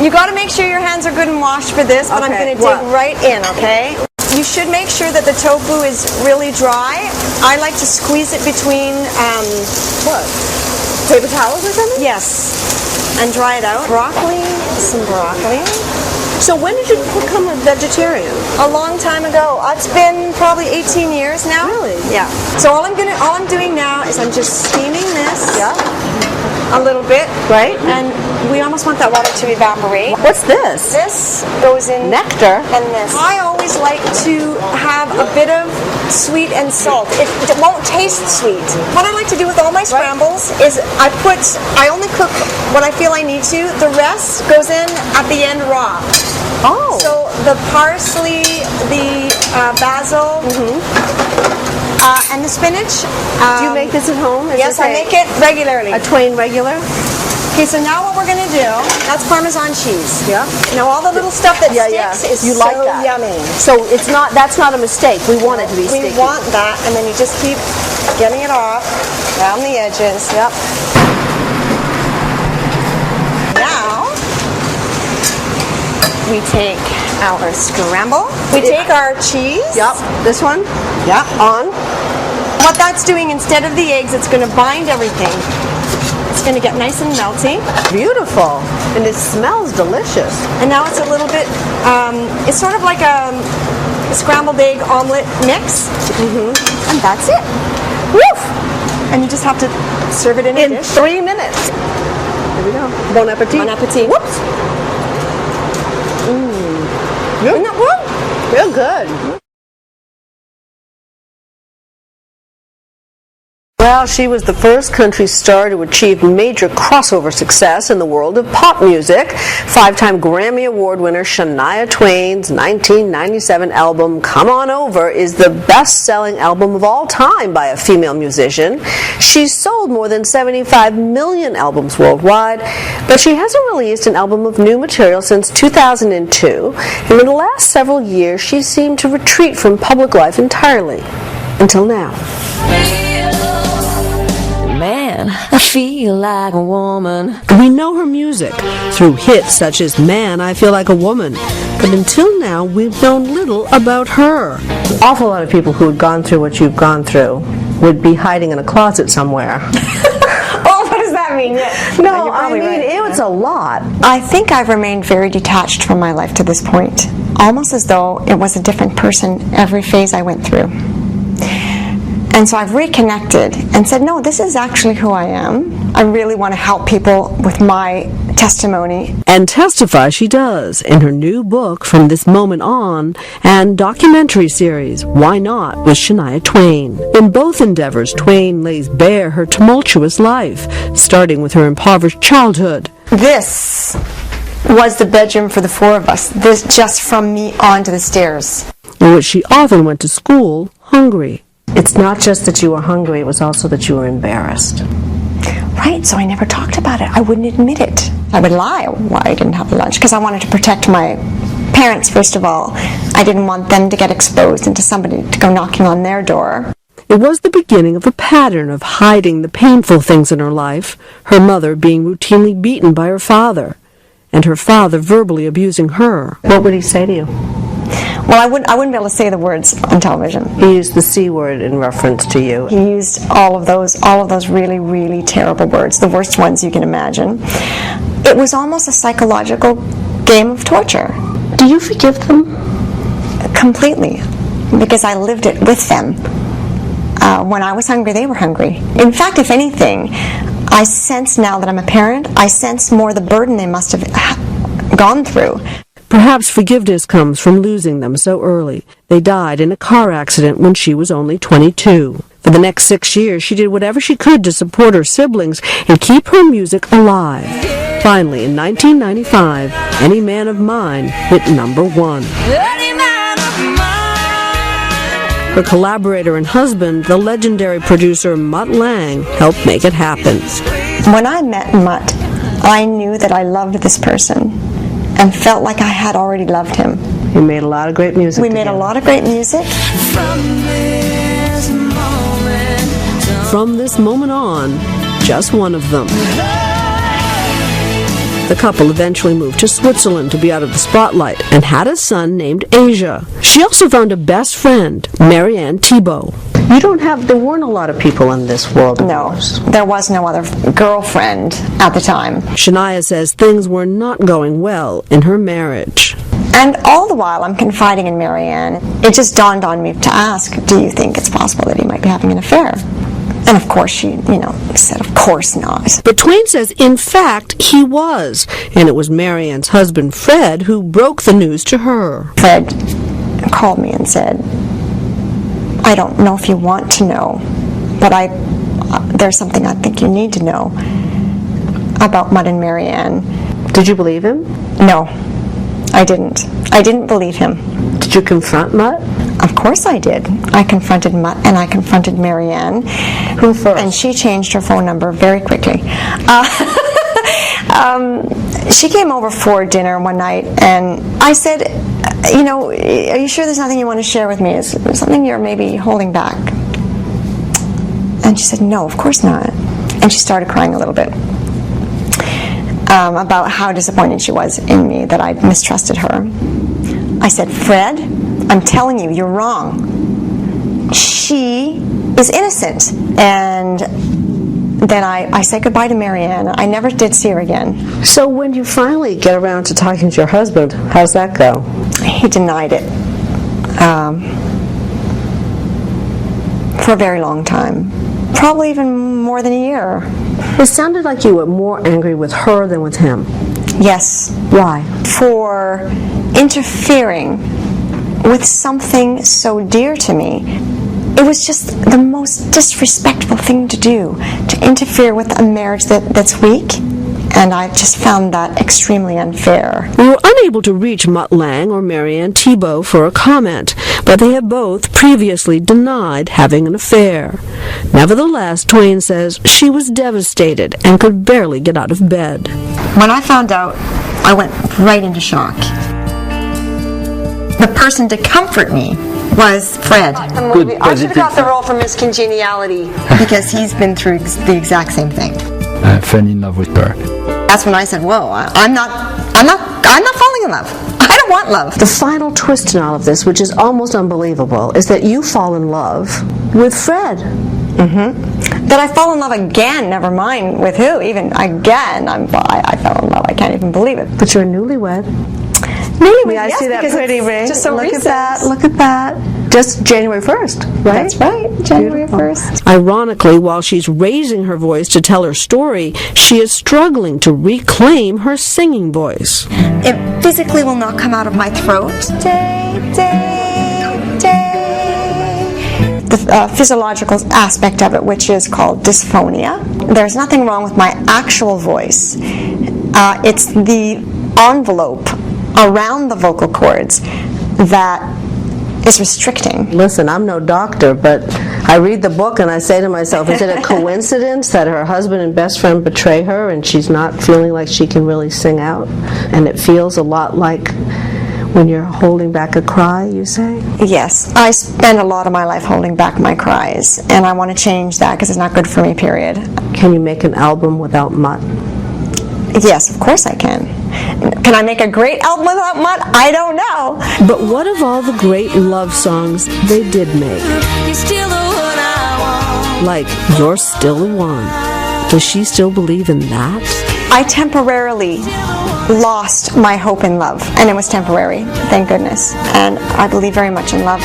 You got to make sure your hands are good and washed for this, but I'm going to dig right in, okay? You should make sure that the tofu is really dry. I like to squeeze it between... what? Paper towels or something? Yes. And dry it out. Broccoli, some broccoli. So when did you become a vegetarian? A long time ago. It's been probably 18 years now. Really? Yeah. So all I'm doing now is I'm just steaming this. Yeah. A little bit. Right. And we almost want that water to evaporate. What's this? This goes in nectar. And this. I always like to have a bit of sweet and salt. It won't taste sweet. What I like to do with all my scrambles is I only cook what I feel I need to. The rest goes in at the end raw. Oh. So the parsley, the basil, and the spinach. Do you make this at home? Yes, I make it regularly. A Twain regular? Okay, so now what we're going to do, that's Parmesan cheese. Yeah. Now all the little stuff that sticks is you so like that. yummy. So that's not a mistake. We want it to be sticky. We want that, and then you just keep getting it off around the edges. Yep. Now, we take our scramble. We take our cheese. Yep. This one? Yep. On. What that's doing, instead of the eggs, it's going to bind everything. It's going to get nice and melty. Beautiful. And it smells delicious. And now it's a little bit, it's sort of like a scrambled egg omelet mix. And that's it. Woof! And you just have to serve it in a dish. 3 minutes. There we go. Bon appetit. Bon appetit. Whoops. Isn't that good? Real good. Well, she was the first country star to achieve major crossover success in the world of pop music. 5-time Grammy Award winner Shania Twain's 1997 album, Come On Over, is the best-selling album of all time by a female musician. She's sold more than 75 million albums worldwide, but she hasn't released an album of new material since 2002, and in the last several years she seemed to retreat from public life entirely. Until now. Man, I feel like a woman. We know her music through hits such as Man, I Feel Like a Woman. But until now, we've known little about her. An awful lot of people who had gone through what you've gone through would be hiding in a closet somewhere. Oh, what does that mean? No, I mean, it was a lot. I think I've remained very detached from my life to this point. Almost as though it was a different person every phase I went through. And so I've reconnected and said, no, this is actually who I am. I really want to help people with my testimony. And testify she does in her new book, From This Moment On, and documentary series, Why Not, with Shania Twain. In both endeavors, Twain lays bare her tumultuous life, starting with her impoverished childhood. This was the bedroom for the 4 of us, this just from me onto the stairs. In which she often went to school hungry. It's not just that you were hungry, it was also that you were embarrassed. Right, so I never talked about it. I wouldn't admit it. I would lie why I didn't have lunch, because I wanted to protect my parents, first of all. I didn't want them to get exposed and to somebody to go knocking on their door. It was the beginning of a pattern of hiding the painful things in her life, her mother being routinely beaten by her father, and her father verbally abusing her. What would he say to you? Well, I wouldn't be able to say the words on television. He used the C word in reference to you. He used all of those really, really terrible words, the worst ones you can imagine. It was almost a psychological game of torture. Do you forgive them? Completely, because I lived it with them. When I was hungry, they were hungry. In fact, if anything, I sense now that I'm a parent, I sense more the burden they must have gone through. Perhaps forgiveness comes from losing them so early. They died in a car accident when she was only 22. For the next 6 years, she did whatever she could to support her siblings and keep her music alive. Finally, in 1995, Any Man of Mine hit #1. Her collaborator and husband, the legendary producer Mutt Lange, helped make it happen. When I met Mutt, I knew that I loved this person and felt like I had already loved him. You made a lot of great music We made a lot of great music. From this moment on, just one of them. The couple eventually moved to Switzerland to be out of the spotlight and had a son named Asia. She also found a best friend, Marianne Thibault. There weren't a lot of people in this world of No, yours. there was no other girlfriend at the time. Shania says things were not going well in her marriage. And all the while I'm confiding in Marianne, it just dawned on me to ask, do you think it's possible that he might be having an affair? And of course she, said, of course not. But Twain says, in fact, he was. And it was Marianne's husband, Fred, who broke the news to her. Fred called me and said, I don't know if you want to know, but there's something I think you need to know about Mutt and Marianne. Did you believe him? No, I didn't. I didn't believe him. Did you confront Mutt? Of course I did. I confronted Mutt and I confronted Marianne. Who first? And she changed her phone number very quickly. She came over for dinner one night and I said, are you sure there's nothing you want to share with me? Is there something you're maybe holding back? And she said, no, of course not. And she started crying a little bit about how disappointed she was in me, that I mistrusted her. I said, Fred, I'm telling you, you're wrong. She is innocent. And then I said goodbye to Marianne. I never did see her again. So when you finally get around to talking to your husband, how's that go? He denied it for a very long time. Probably even more than a year. It sounded like you were more angry with her than with him. Yes. Why? For interfering with something so dear to me. It was just the most disrespectful thing to do, to interfere with a marriage that's weak. And I just found that extremely unfair. We were unable to reach Mutt Lange or Marianne Thibault for a comment, but they have both previously denied having an affair. Nevertheless, Twain says she was devastated and could barely get out of bed. When I found out, I went right into shock. The person to comfort me was Fred. Good, I should have got the role for Miss Congeniality because he's been through the exact same thing. I fell in love with her. That's when I said, "Whoa, I'm not falling in love. I don't want love." The final twist in all of this, which is almost unbelievable, is that you fall in love with Fred. Mm-hmm. That I fall in love again. Never mind with who. Even again, I fell in love. I can't even believe it. But you're newlywed. Newlywed, I yes, see that because pretty it's ring. Just so Look recent. at that. Look at that. Just January 1st, right? That's right. January 1st. Ironically, while she's raising her voice to tell her story, she is struggling to reclaim her singing voice. It physically will not come out of my throat. The physiological aspect of it, which is called dysphonia. There's nothing wrong with my actual voice. It's the envelope around the vocal cords that is restricting. Listen, I'm no doctor, but I read the book and I say to myself, is it a coincidence that her husband and best friend betray her and she's not feeling like she can really sing out? And it feels a lot like when you're holding back a cry, you say? Yes, I spend a lot of my life holding back my cries, and I want to change that because it's not good for me, period. Can you make an album without Mutt? Yes, of course I can. Can I make a great album without Mutt? I don't know. But what of all the great love songs they did make? You're still the one I want. Like You're Still the One. Does she still believe in that? I temporarily lost my hope in love, and it was temporary, thank goodness. And I believe very much in love.